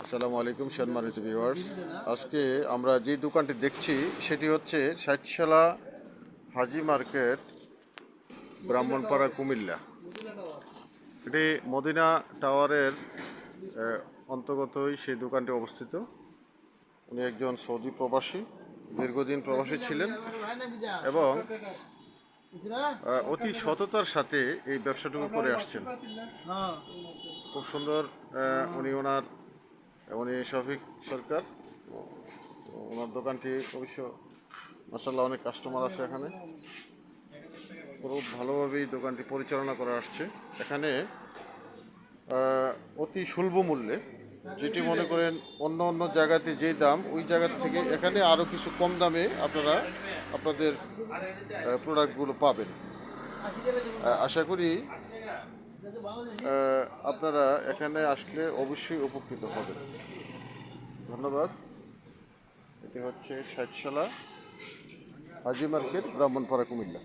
আসসালামু আলাইকুম সম্মানিত ভিউয়ার্স। আজকে আমরা যে দোকানটি দেখছি সেটি হচ্ছে ষাটশালা হাজি মার্কেট, ব্রাহ্মণপাড়া, কুমিল্লা। এটি মদিনা টাওয়ারের অন্তর্গতই সেই দোকানটি অবস্থিত। উনি একজন সৌদি প্রবাসী, দীর্ঘদিন প্রবাসী ছিলেন এবং অতি সততার সাথে এই ব্যবসাটুকু করে আসছেন। খুব সুন্দর। উনি শফিক সরকার। ওনার দোকানটি অবশ্য মাশাআল্লাহ অনেক কাস্টমার আছে এখানে। খুব ভালোভাবেই দোকানটি পরিচালনা করা আসছে। এখানে অতি সুলভ মূল্যে, যেটি মনে করেন অন্য অন্য জায়গাতে যেই দাম, ওই জায়গার থেকে এখানে আরও কিছু কম দামে আপনারা আপনাদের প্রোডাক্টগুলো পাবেন। আশা করি আপনারা এখানে আসলে অবশ্যই উপকৃত হবেন। ধন্যবাদ। এটি হচ্ছে ষাটশালা হাজি মার্কেট, ব্রাহ্মণপাড়া, কুমিল্লা।